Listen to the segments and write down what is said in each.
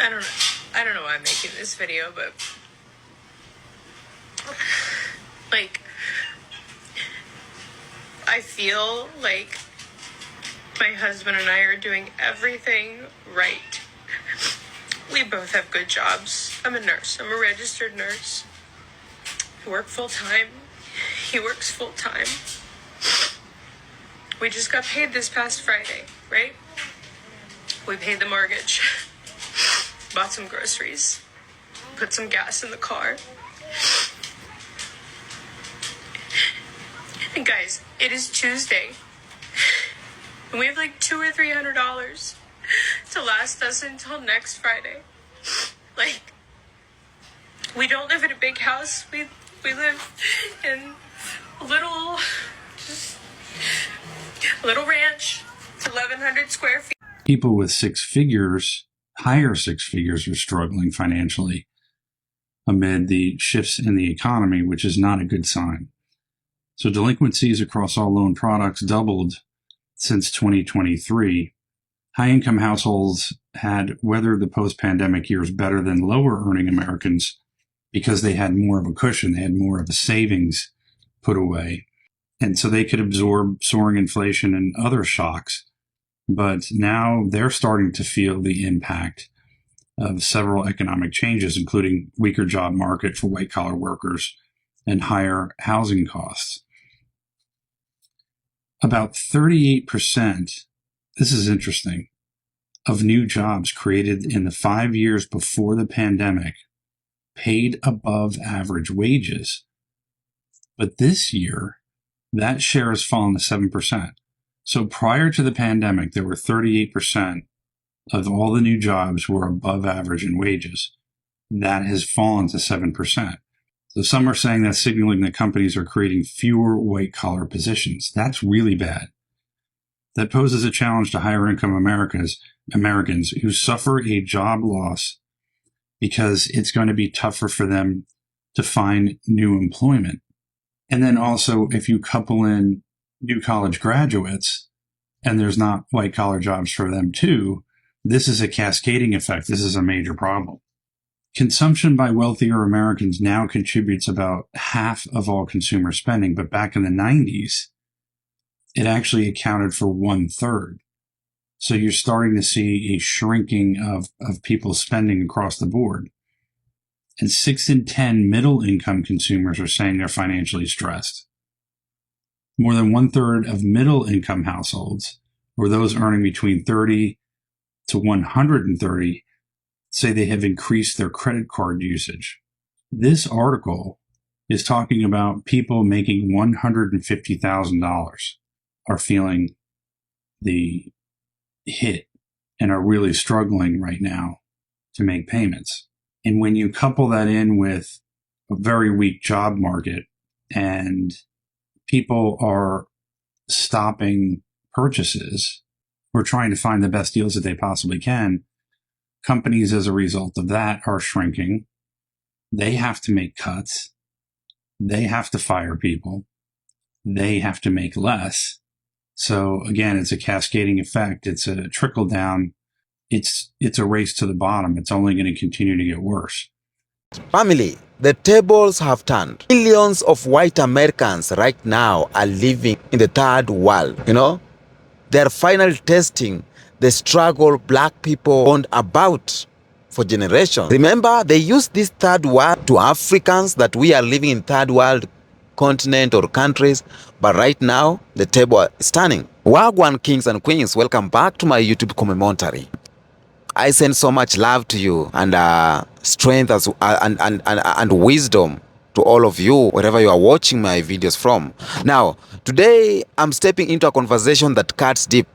I don't know why I'm making this video, but like, I feel like my husband and I are doing everything right. We both have good jobs. I'm a nurse. I'm a registered nurse. I work full-time. He works full-time. We just got paid this past Friday, right? We paid the mortgage. Bought some groceries. Put some gas in the car. And guys, it is Tuesday. And we have like $200 or $300 to last us until next Friday. Like, we don't live in a big house. We live in a little ranch. It's 1,100 square feet. People with six figures, higher six figures, are struggling financially amid the shifts in the economy, which is not a good sign. So delinquencies across all loan products doubled since 2023. High-income households had weathered the post-pandemic years better than lower-earning Americans because they had more of a cushion. They had more of a savings put away. And so they could absorb soaring inflation and other shocks. But now they're starting to feel the impact of several economic changes, including weaker job market for white-collar workers and higher housing costs. About 38%, this is interesting, of new jobs created in the 5 years before the pandemic paid above average wages. But this year, that share has fallen to 7%. So prior to the pandemic, there were 38% of all the new jobs were above average in wages. That has fallen to 7%. So some are saying that's signaling that companies are creating fewer white-collar positions. That's really bad. That poses a challenge to higher-income Americans who suffer a job loss because it's going to be tougher for them to find new employment. And then also, if you couple in new college graduates and there's not white-collar jobs for them too, this is a cascading effect. This is a major problem. Consumption by wealthier Americans now contributes about half of all consumer spending, but back in the 90s, it actually accounted for 1/3. So you're starting to see a shrinking of people's spending across the board. And 6 in 10 middle-income consumers are saying they're financially stressed. More than 1/3 of middle-income households, or those earning between 30 to 130, say they have increased their credit card usage. This article is talking about people making $150,000 are feeling the hit and are really struggling right now to make payments. And when you couple that in with a very weak job market and people are stopping purchases or trying to find the best deals that they possibly can, companies, as a result of that, are shrinking. They have to make cuts. They have to fire people. They have to make less. So again, it's a cascading effect. It's a trickle down. It's a race to the bottom. It's only going to continue to get worse. Family, the tables have turned. Millions of white Americans right now are living in the third world. They're finally testing the struggle black people warned about for generations. Remember, they used this third world to Africans that we are living in third world continent or countries, but right now the table is turning. Wagwan kings and queens, welcome back to my YouTube commentary. I send so much love to you and strength and wisdom to all of you wherever you are watching my videos from. Now, today I'm stepping into a conversation that cuts deep.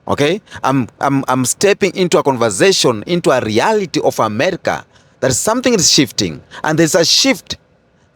Okay, I'm stepping into a conversation, into a reality of America, that something is shifting, and there's a shift.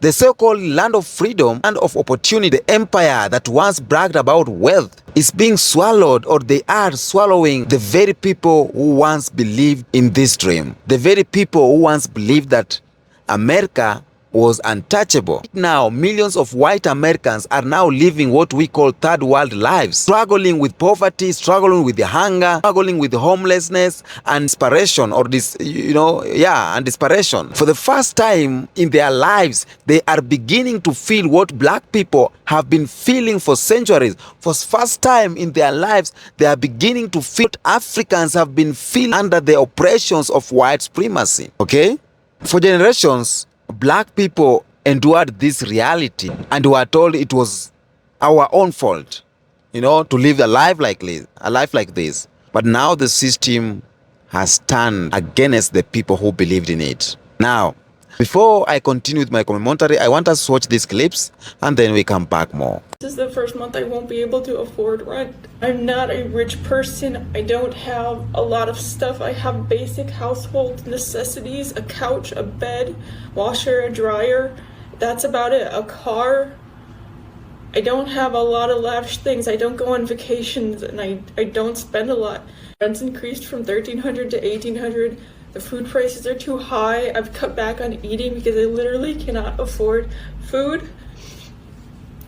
The so-called land of freedom and of opportunity, the empire that once bragged about wealth, is being swallowed, or they are swallowing the very people who once believed in this dream. The very people who once believed that America was untouchable. Now, millions of white Americans are now living what we call third world lives, struggling with poverty, struggling with the hunger, struggling with homelessness and desperation, or desperation. For the first time in their lives, they are beginning to feel what black people have been feeling for centuries. For the first time in their lives, they are beginning to feel what Africans have been feeling under the oppressions of white supremacy. Okay? For generations, black people endured this reality and were told it was our own fault, to live a life like this. But now the system has turned against the people who believed in it. Now, before I continue with my commentary, I want us to watch these clips and then we come back more. This is the first month I won't be able to afford rent. I'm not a rich person. I don't have a lot of stuff. I have basic household necessities, a couch, a bed, washer, a dryer. That's about it. A car. I don't have a lot of lavish things. I don't go on vacations and I don't spend a lot. Rent's increased from $1,300 to $1,800. The food prices are too high. I've cut back on eating because I literally cannot afford food.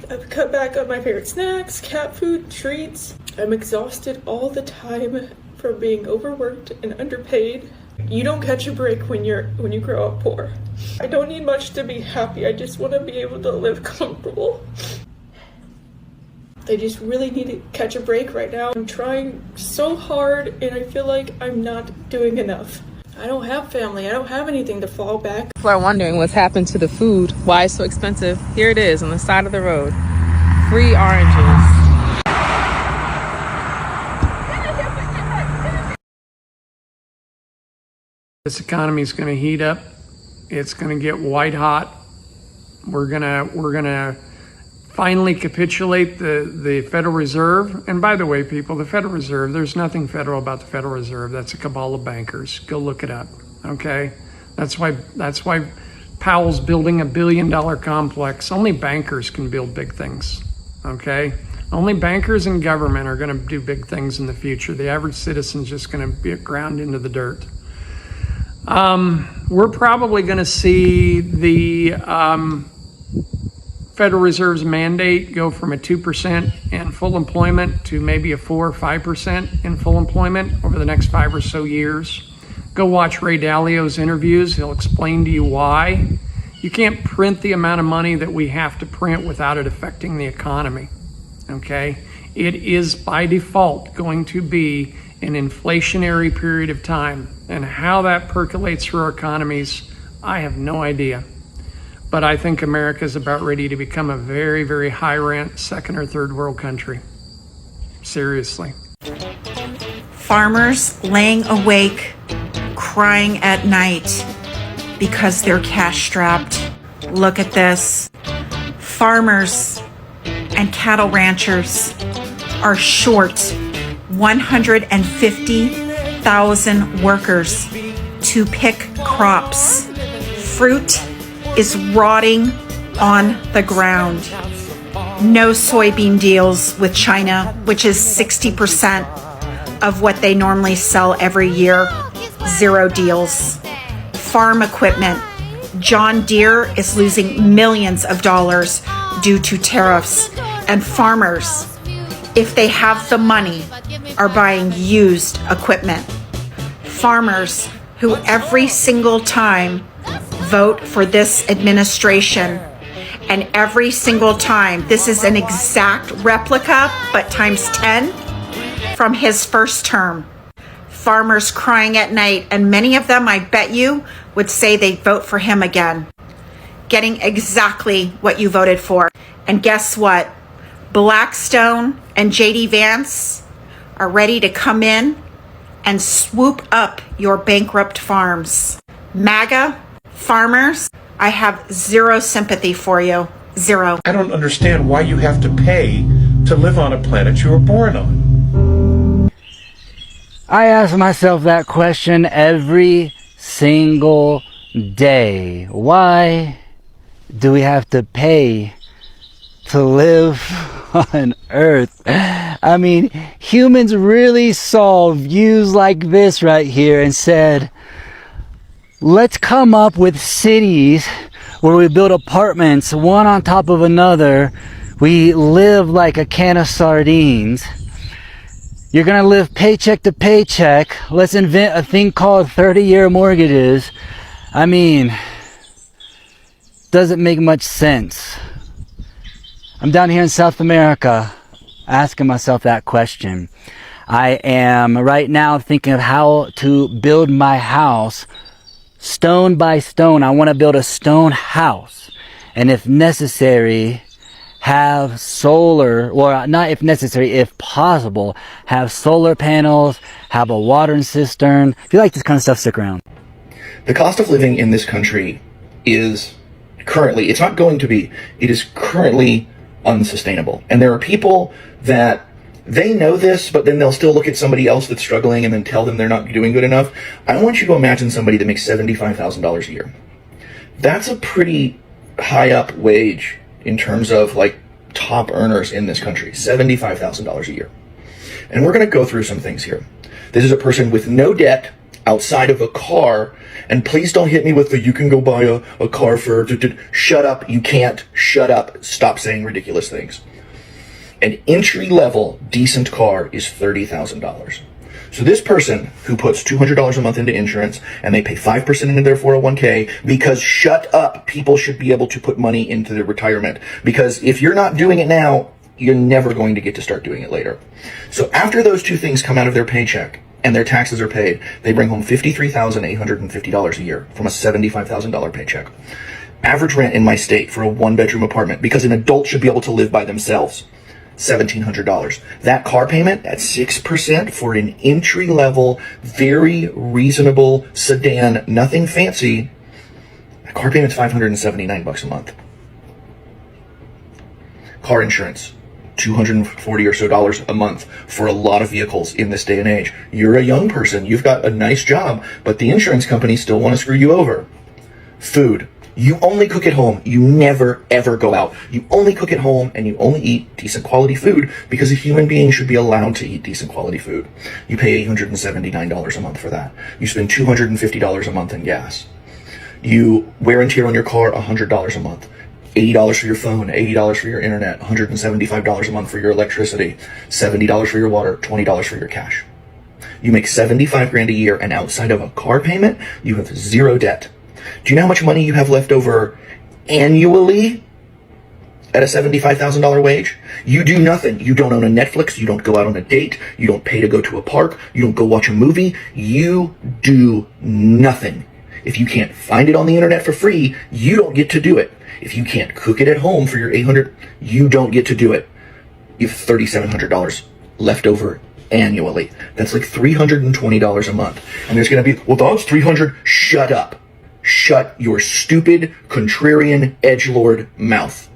I've cut back on my favorite snacks, cat food, treats. I'm exhausted all the time from being overworked and underpaid. You don't catch a break when you grow up poor. I don't need much to be happy. I just want to be able to live comfortable. I just really need to catch a break right now. I'm trying so hard and I feel like I'm not doing enough. I don't have family. I don't have anything to fall back. People are wondering what's happened to the food, why it's so expensive. Here it is on the side of the road. Free oranges. This economy is going to heat up. It's going to get white hot. We're gonna finally capitulate the Federal Reserve. And by the way, people, the Federal Reserve, there's nothing federal about the Federal Reserve. That's a cabal of bankers. Go look it up, okay? That's why Powell's building $1 billion complex. Only bankers can build big things, okay? Only bankers and government are gonna do big things in the future. The average citizen's just gonna be ground into the dirt. We're probably gonna see the Federal Reserve's mandate go from a 2% in full employment to maybe a 4 or 5% in full employment over the next 5 or so years. Go watch Ray Dalio's interviews. He'll explain to you why. You can't print the amount of money that we have to print without it affecting the economy, okay? It is by default going to be an inflationary period of time, and how that percolates through our economies, I have no idea. But I think America is about ready to become a very, very high rent second or third world country. Seriously. Farmers laying awake, crying at night because they're cash strapped. Look at this. Farmers and cattle ranchers are short 150,000 workers to pick crops. Fruit is rotting on the ground. No soybean deals with China, which is 60% of what they normally sell every year. Zero deals. Farm equipment. John Deere is losing millions of dollars due to tariffs. And farmers, if they have the money, are buying used equipment. Farmers who every single time vote for this administration, and every single time, this is an exact replica, but times 10 from his first term. Farmers crying at night, and many of them, I bet you, would say they'd vote for him again. Getting exactly what you voted for. And guess what? Blackstone and JD Vance are ready to come in and swoop up your bankrupt farms. MAGA farmers, I have zero sympathy for you. Zero. I don't understand why you have to pay to live on a planet you were born on. I ask myself that question every single day. Why do we have to pay to live on Earth? I mean, humans really saw views like this right here and said, let's come up with cities where we build apartments one on top of another. We live like a can of sardines. You're gonna live paycheck to paycheck. Let's invent a thing called 30-year mortgages. I mean, doesn't make much sense. I'm down here in South America asking myself that question. I am right now thinking of how to build my house stone by stone. I want to build a stone house. And if necessary, have solar, or not if necessary, if possible, have solar panels, have a watering cistern. If you like this kind of stuff, stick around. The cost of living in this country is currently, it's not going to be, it is currently unsustainable. And there are people that they know this, but then they'll still look at somebody else that's struggling and then tell them they're not doing good enough. I want you to imagine somebody that makes $75,000 a year. That's a pretty high up wage in terms of like top earners in this country, $75,000 a year. And we're going to go through some things here. This is a person with no debt outside of a car. And please don't hit me with the, you can go buy a car for, shut up, you can't, shut up, stop saying ridiculous things. An entry-level decent car is $30,000. So this person who puts $200 a month into insurance and they pay 5% into their 401k because shut up, people should be able to put money into their retirement. Because if you're not doing it now, you're never going to get to start doing it later. So after those two things come out of their paycheck and their taxes are paid, they bring home $53,850 a year from a $75,000 paycheck. Average rent in my state for a one-bedroom apartment, because an adult should be able to live by themselves, $1,700. That car payment at 6% for an entry-level, very reasonable sedan, nothing fancy, that car payment's $579 a month. Car insurance, $240 or so a month for a lot of vehicles in this day and age. You're a young person, you've got a nice job, but the insurance companies still want to screw you over. Food. You only cook at home. You never, ever go out. You only cook at home and you only eat decent quality food because a human being should be allowed to eat decent quality food. You pay $879 a month for that. You spend $250 a month in gas. You wear and tear on your car $100 a month. $80 for your phone, $80 for your internet, $175 a month for your electricity, $70 for your water, $20 for your cash. You make 75 grand a year, and outside of a car payment, you have zero debt. Do you know how much money you have left over annually at a $75,000 wage? You do nothing. You don't own a Netflix. You don't go out on a date. You don't pay to go to a park. You don't go watch a movie. You do nothing. If you can't find it on the internet for free, you don't get to do it. If you can't cook it at home for your $800, you don't get to do it. You have $3,700 left over annually. That's like $320 a month. And there's going to be, well, that's $300. Shut up. Shut your stupid, contrarian, edgelord mouth.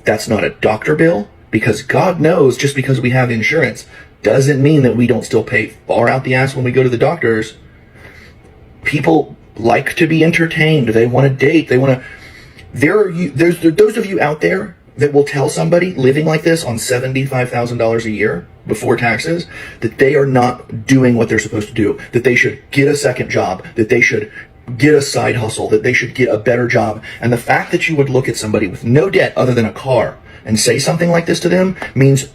That's not a doctor bill, because God knows just because we have insurance doesn't mean that we don't still pay far out the ass when we go to the doctors. People like to be entertained. They want to date. They want to... There's those of you out there that will tell somebody living like this on $75,000 a year before taxes that they are not doing what they're supposed to do, that they should get a second job, that they should get a side hustle, that they should get a better job. And the fact that you would look at somebody with no debt other than a car and say something like this to them means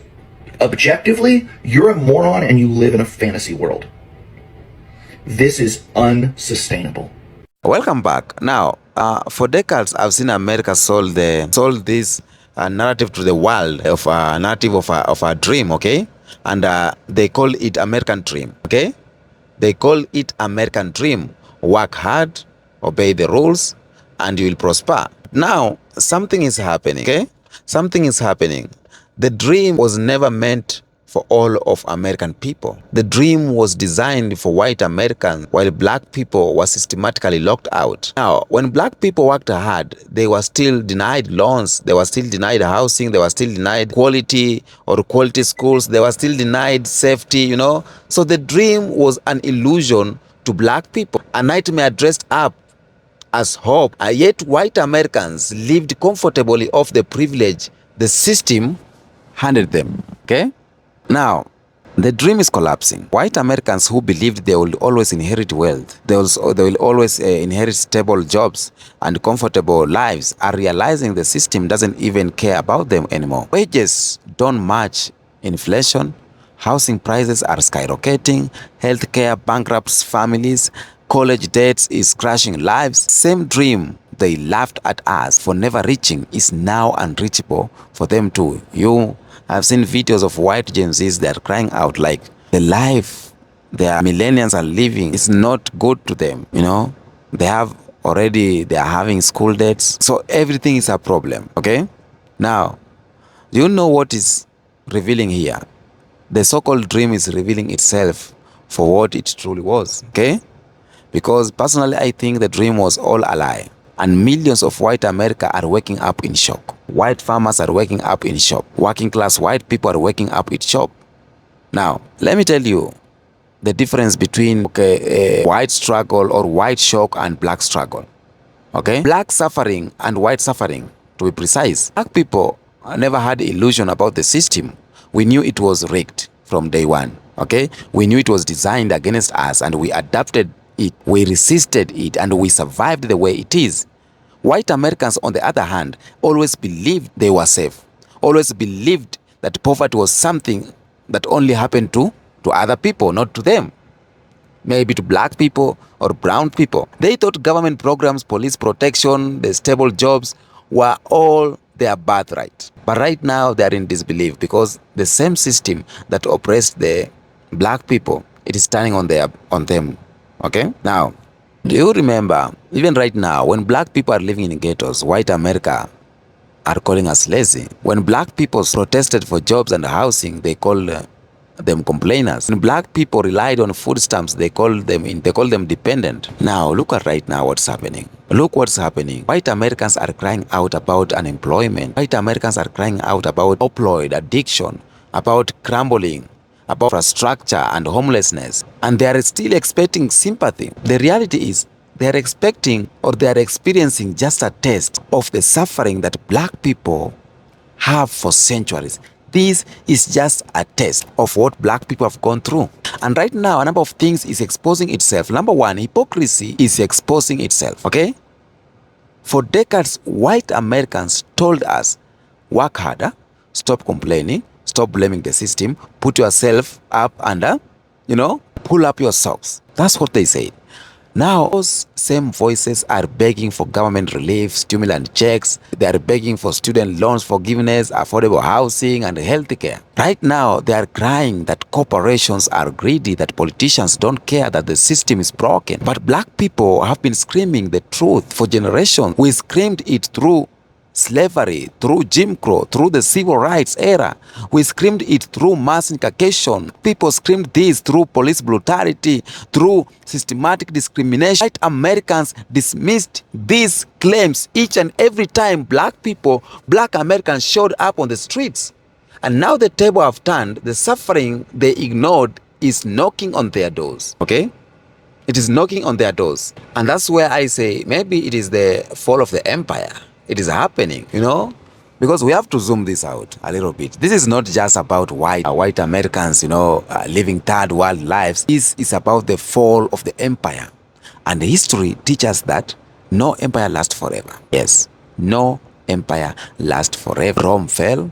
objectively you're a moron and you live in a fantasy world. This is unsustainable. Welcome back. Now, for decades, I've seen America sold this narrative to the world of a narrative of a dream, okay? And they call it American dream, okay? They call it American dream. Work hard, obey the rules, and you will prosper. Now, something is happening, okay? Something is happening. The dream was never meant for all of American people. The dream was designed for white Americans, while black people were systematically locked out. Now, when black people worked hard, they were still denied loans, they were still denied housing, they were still denied quality schools, they were still denied safety, you know. So the dream was an illusion to black people, a nightmare dressed up as hope. Yet white Americans lived comfortably off the privilege the system handed them, okay? Now, The dream is collapsing. White Americans who believed they will always inherit wealth, they will always inherit stable jobs and comfortable lives, are realizing the system doesn't even care about them anymore. Wages don't match inflation, housing prices are skyrocketing, healthcare bankrupts families, college debts is crashing lives. Same dream they laughed at us for never reaching is now unreachable for them too. I've seen videos of white Gen Zs that are crying out like the life their millennials are living is not good to them, They are having school debts. So everything is a problem, okay? Now, do you know what is revealing here? The so-called dream is revealing itself for what it truly was, okay? Because personally, I think the dream was all a lie. And millions of white America are waking up in shock. White farmers are waking up in shock. Working class white people are waking up in shock. Now, let me tell you the difference between white struggle or white shock and black struggle. Okay? Black suffering and white suffering, to be precise. Black people never had illusion about the system. We knew it was rigged from day one. Okay? We knew it was designed against us and we adapted it, we resisted it, and we survived the way it is. White Americans, on the other hand, always believed they were safe, always believed that poverty was something that only happened to other people, not to them. Maybe to black people or brown people. They thought government programs, police protection, the stable jobs were all their birthright. But right now they are in disbelief because the same system that oppressed the black people, it is turning on them. Okay? Now, do you remember, even right now, when black people are living in ghettos, white America are calling us lazy. When black people protested for jobs and housing, they call them complainers. When black people relied on food stamps, they call them dependent. Now, look at right now what's happening. Look what's happening. White Americans are crying out about unemployment. White Americans are crying out about opioid addiction, about crumbling, about infrastructure and homelessness, and they are still expecting sympathy. The reality is they are expecting or they are experiencing just a taste of the suffering that black people have for centuries. This is just a taste of what black people have gone through. And right now, a number of things is exposing itself. Number one, hypocrisy is exposing itself, okay? For decades, white Americans told us, work harder, stop complaining, stop blaming the system, put yourself up and, pull up your socks. That's what they said. Now, those same voices are begging for government relief, stimulant checks. They are begging for student loans forgiveness, affordable housing, and healthcare. Right now, they are crying that corporations are greedy, that politicians don't care, that the system is broken. But black people have been screaming the truth for generations. We screamed it through slavery, through Jim Crow, through the civil rights era. We screamed it through mass incarceration. People screamed this through police brutality, through systematic discrimination. White Americans dismissed these claims each and every time black Americans showed up on the streets. And now the table have turned. The suffering they ignored is knocking on their doors. Okay? It is knocking on their doors. And that's where I say maybe it is the fall of the empire. It is happening, because we have to zoom this out a little bit. This is not just about white Americans, living third world lives. This is about the fall of the empire. And history teaches that no empire lasts forever. Yes, no empire lasts forever. Rome fell,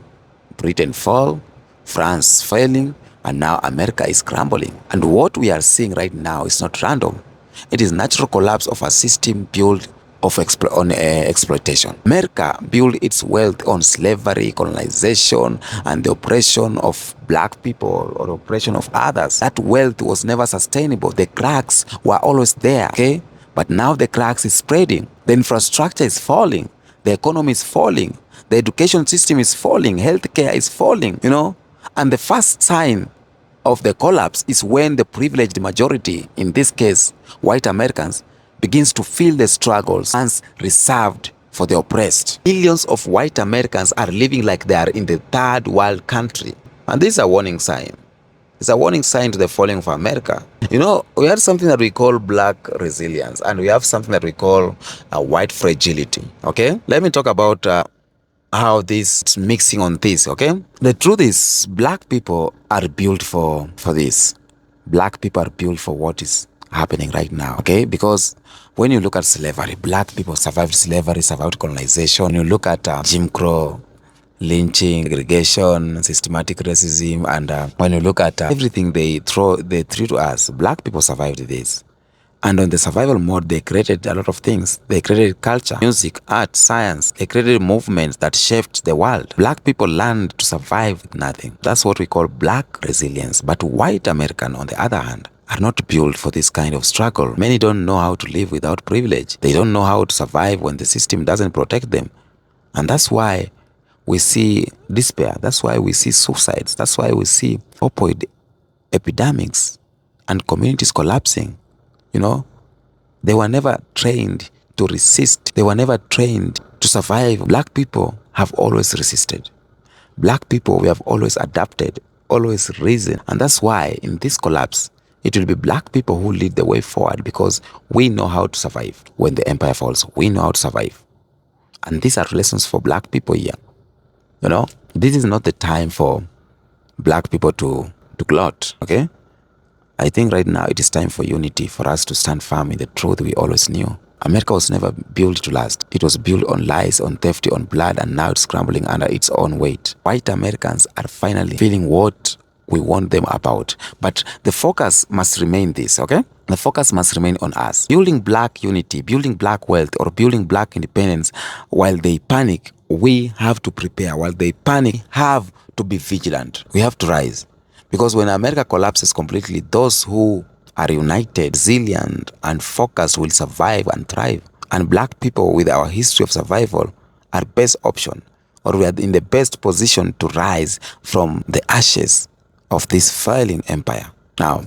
Britain fell, France failing, and now America is crumbling. And what we are seeing right now is not random. It is natural collapse of a system built on exploitation. America built its wealth on slavery, colonization, and the oppression of black people or oppression of others. That wealth was never sustainable. The cracks were always there, okay? But now the cracks is spreading. The infrastructure is falling. The economy is falling. The education system is falling. Healthcare is falling, And the first sign of the collapse is when the privileged majority, in this case, white Americans, begins to feel the struggles once reserved for the oppressed. Millions of white Americans are living like they are in the third world country. And this is a warning sign. It's a warning sign to the falling of America. We have something that we call black resilience, and we have something that we call white fragility. Okay? Let me talk about how this is mixing on this, okay? The truth is, black people are built for this. Black people are built for what is happening right now, okay? Because when you look at slavery, black people survived slavery, survived colonization. When you look at Jim Crow, lynching, segregation, systematic racism, and when you look at everything they threw to us, black people survived this. And on the survival mode, they created a lot of things. They created culture, music, art, science. They created movements that shaped the world. Black people learned to survive with nothing. That's what we call black resilience. But white American, on the other hand, are not built for this kind of struggle. Many don't know how to live without privilege. They don't know how to survive when the system doesn't protect them. And that's why we see despair. That's why we see suicides. That's why we see opioid epidemics and communities collapsing. You know, they were never trained to resist. They were never trained to survive. Black people have always resisted. Black people, we have always adapted, always risen. And that's why in this collapse, it will be black people who lead the way forward, because we know how to survive. When the empire falls, we know how to survive. And these are lessons for black people here. You know, this is not the time for black people to gloat, okay? I think right now it is time for unity, for us to stand firm in the truth we always knew. America was never built to last. It was built on lies, on theft, on blood, and now it's crumbling under its own weight. White Americans are finally feeling what we warned them about. But the focus must remain this, okay? The focus must remain on us. Building black unity, building black wealth, or building black independence. While they panic, we have to prepare. While they panic, have to be vigilant. We have to rise. Because when America collapses completely, those who are united, resilient, and focused will survive and thrive. And black people with our history of survival are best option, or we are in the best position to rise from the ashes of this failing empire. Now,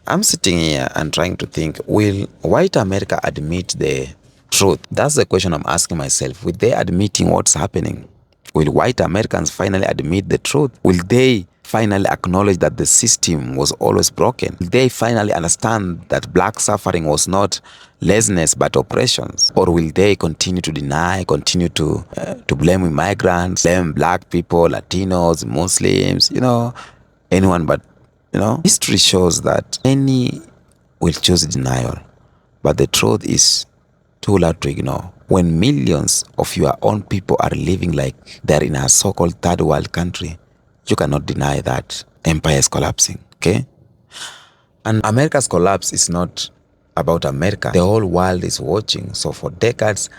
I'm sitting here and trying to think, will white America admit the truth? That's the question I'm asking myself. Will they admitting what's happening? Will white Americans finally admit the truth? Will they finally acknowledge that the system was always broken? Will they finally understand that black suffering was not laziness but oppressions? Or will they continue to deny, continue to blame immigrants, blame black people, Latinos, Muslims, anyone but, history shows that many will choose denial. But the truth is too loud to ignore. When millions of your own people are living like they're in a so-called third world country, you cannot deny that empire is collapsing, okay? And America's collapse is not about America. The whole world is watching. So for decades,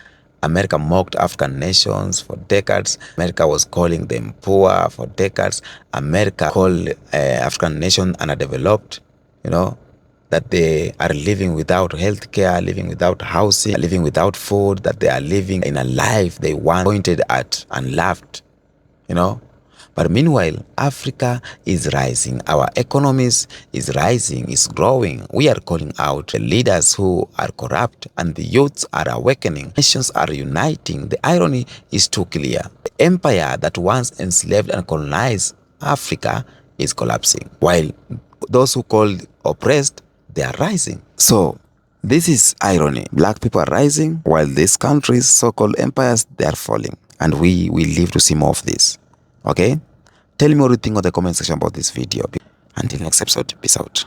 America mocked African nations. For decades, America was calling them poor. For decades, America called African nations underdeveloped, that they are living without health care, living without housing, living without food, that they are living in a life they once pointed at and laughed, But meanwhile, Africa is rising. Our economies is rising, is growing. We are calling out the leaders who are corrupt, and the youths are awakening. Nations are uniting. The irony is too clear. The empire that once enslaved and colonized Africa is collapsing, while those who called oppressed, they are rising. So this is irony. Black people are rising, while these countries, so-called empires, they are falling. And we live to see more of this. Okay? Tell me what you think on the comment section about this video. Until next episode, peace out.